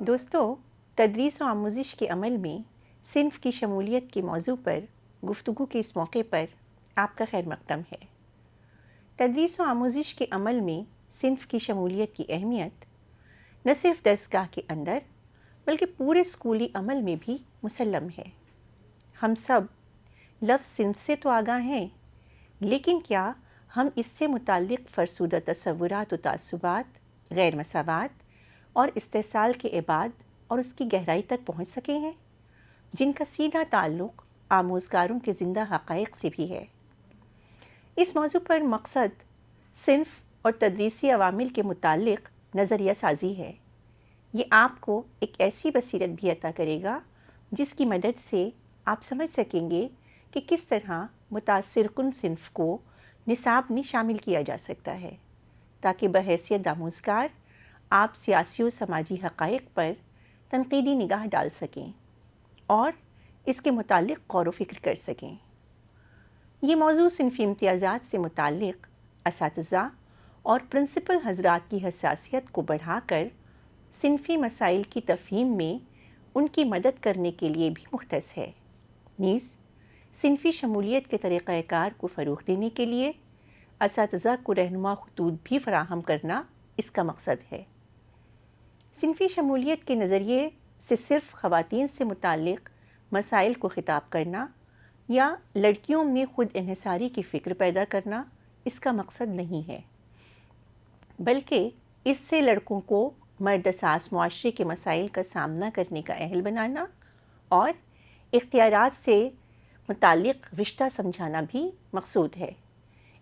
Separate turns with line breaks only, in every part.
دوستو، تدریس و آموزش کے عمل میں صنف کی شمولیت کے موضوع پر گفتگو کے اس موقع پر آپ کا خیر مقدم ہے۔ تدریس و آموزش کے عمل میں صنف کی شمولیت کی اہمیت نہ صرف درسگاہ کے اندر بلکہ پورے اسکولی عمل میں بھی مسلم ہے۔ ہم سب لفظ صنف سے تو آگاہ ہیں، لیکن کیا ہم اس سے متعلق فرسودہ تصورات و تعصبات، غیر مساوات اور استحصال کے ابعاد اور اس کی گہرائی تک پہنچ سکے ہیں، جن کا سیدھا تعلق آموزگاروں کے زندہ حقائق سے بھی ہے؟ اس موضوع پر مقصد صنف اور تدریسی عوامل کے متعلق نظریہ سازی ہے۔ یہ آپ کو ایک ایسی بصیرت بھی عطا کرے گا جس کی مدد سے آپ سمجھ سکیں گے کہ کس طرح متاثر کن صنف کو نصاب میں شامل کیا جا سکتا ہے، تاکہ بحیثیت آموزگار آپ سیاسی و سماجی حقائق پر تنقیدی نگاہ ڈال سکیں اور اس کے متعلق غور و فکر کر سکیں۔ یہ موضوع صنفی امتیازات سے متعلق اساتذہ اور پرنسپل حضرات کی حساسیت کو بڑھا کر صنفی مسائل کی تفہیم میں ان کی مدد کرنے کے لیے بھی مختص ہے، نیز صنفی شمولیت کے طریقہ کار کو فروغ دینے کے لیے اساتذہ کو رہنما خطوط بھی فراہم کرنا اس کا مقصد ہے۔ صنفی شمولیت کے نظریے سے صرف خواتین سے متعلق مسائل کو خطاب کرنا یا لڑکیوں میں خود انحصاری کی فکر پیدا کرنا اس کا مقصد نہیں ہے، بلکہ اس سے لڑکوں کو مرد اساس معاشرے کے مسائل کا سامنا کرنے کا اہل بنانا اور اختیارات سے متعلق رشتہ سمجھانا بھی مقصود ہے۔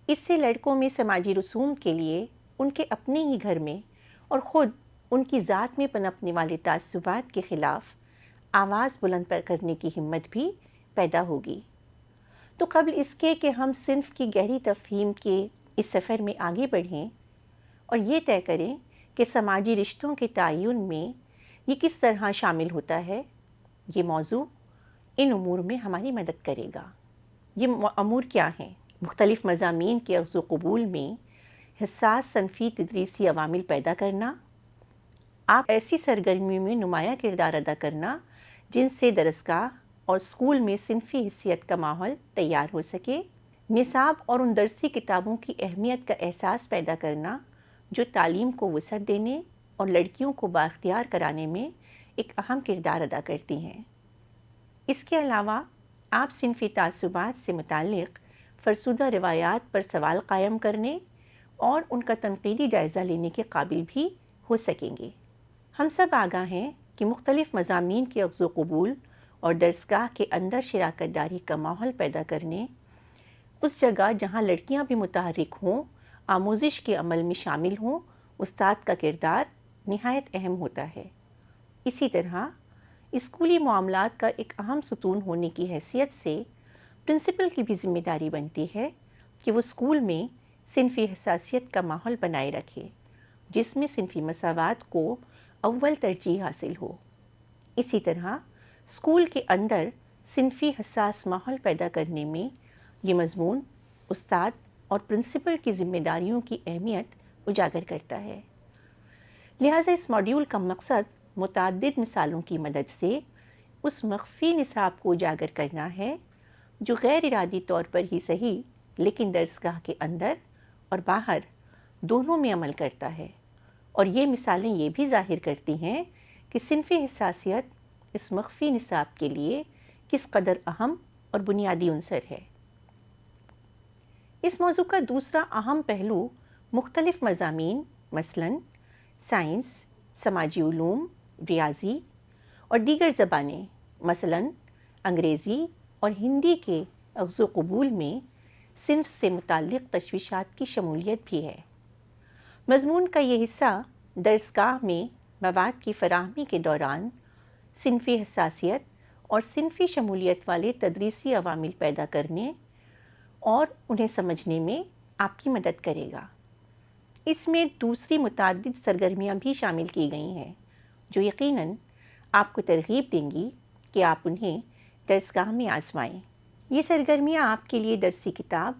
اس سے لڑکوں میں سماجی رسوم کے لیے ان کے اپنے ہی گھر میں اور خود ان کی ذات میں پنپنے والے تعصبات کے خلاف آواز بلند کرنے کی ہمت بھی پیدا ہوگی۔ تو قبل اس کے کہ ہم صنف کی گہری تفہیم کے اس سفر میں آگے بڑھیں اور یہ طے کریں کہ سماجی رشتوں کے تعین میں یہ کس طرح شامل ہوتا ہے، یہ موضوع ان امور میں ہماری مدد کرے گا۔ یہ امور کیا ہیں؟ مختلف مضامین کے اخذ و قبول میں حساس صنفی تدریسی عوامل پیدا کرنا، آپ ایسی سرگرمیوں میں نمایاں کردار ادا کرنا جن سے درسگاہ اور اسکول میں صنفی حیثیت کا ماحول تیار ہو سکے، نصاب اور ان درسی کتابوں کی اہمیت کا احساس پیدا کرنا جو تعلیم کو وسعت دینے اور لڑکیوں کو بااختیار کرانے میں ایک اہم کردار ادا کرتی ہیں۔ اس کے علاوہ آپ صنفی تعصبات سے متعلق فرسودہ روایات پر سوال قائم کرنے اور ان کا تنقیدی جائزہ لینے کے قابل بھی ہو سکیں گے۔ ہم سب آگاہ ہیں کہ مختلف مضامین کے اخذ و قبول اور درسگاہ کے اندر شراکت داری کا ماحول پیدا کرنے، اس جگہ جہاں لڑکیاں بھی متحرک ہوں، آموزش کے عمل میں شامل ہوں، استاد کا کردار نہایت اہم ہوتا ہے۔ اسی طرح اسکولی معاملات کا ایک اہم ستون ہونے کی حیثیت سے پرنسپل کی بھی ذمہ داری بنتی ہے کہ وہ اسکول میں صنفی حساسیت کا ماحول بنائے رکھے، جس میں صنفی مساوات کو اول ترجیح حاصل ہو۔ اسی طرح اسکول کے اندر صنفی حساس ماحول پیدا کرنے میں یہ مضمون استاد اور پرنسپل کی ذمہ داریوں کی اہمیت اجاگر کرتا ہے۔ لہٰذا اس ماڈیول کا مقصد متعدد مثالوں کی مدد سے اس مخفی نصاب کو اجاگر کرنا ہے جو غیر ارادی طور پر ہی صحیح لیکن درسگاہ کے اندر اور باہر دونوں میں عمل کرتا ہے، اور یہ مثالیں یہ بھی ظاہر کرتی ہیں کہ صنفی حساسیت اس مخفی نصاب کے لیے کس قدر اہم اور بنیادی عنصر ہے۔ اس موضوع کا دوسرا اہم پہلو مختلف مضامین مثلاً سائنس، سماجی علوم، ریاضی اور دیگر زبانیں مثلاً انگریزی اور ہندی کے اخذ و قبول میں صنف سے متعلق تشویشات کی شمولیت بھی ہے۔ مضمون کا یہ حصہ درسگاہ میں مواد کی فراہمی کے دوران صنفی حساسیت اور صنفی شمولیت والے تدریسی عوامل پیدا کرنے اور انہیں سمجھنے میں آپ کی مدد کرے گا۔ اس میں دوسری متعدد سرگرمیاں بھی شامل کی گئی ہیں جو یقیناً آپ کو ترغیب دیں گی کہ آپ انہیں درسگاہ میں آزمائیں۔ یہ سرگرمیاں آپ کے لیے درسی کتاب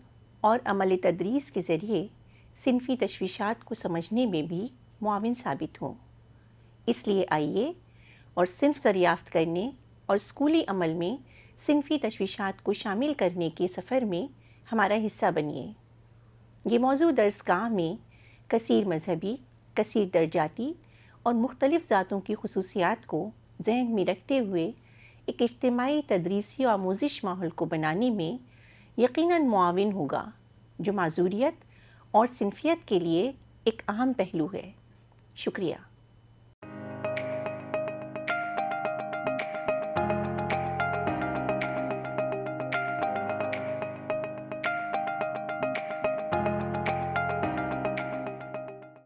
اور عمل تدریس کے ذریعے صنفی تشویشات کو سمجھنے میں بھی معاون ثابت ہوں۔ اس لیے آئیے اور صنف دریافت کرنے اور اسکولی عمل میں صنفی تشویشات کو شامل کرنے کے سفر میں ہمارا حصہ بنیے۔ یہ موضوع درسگاہ میں کثیر مذہبی، کثیر درجاتی اور مختلف ذاتوں کی خصوصیات کو ذہن میں رکھتے ہوئے ایک اجتماعی تدریسی و آموزش ماحول کو بنانے میں یقیناً معاون ہوگا، جو معذوریت اور صنفیت کے لیے ایک اہم پہلو ہے۔ شکریہ۔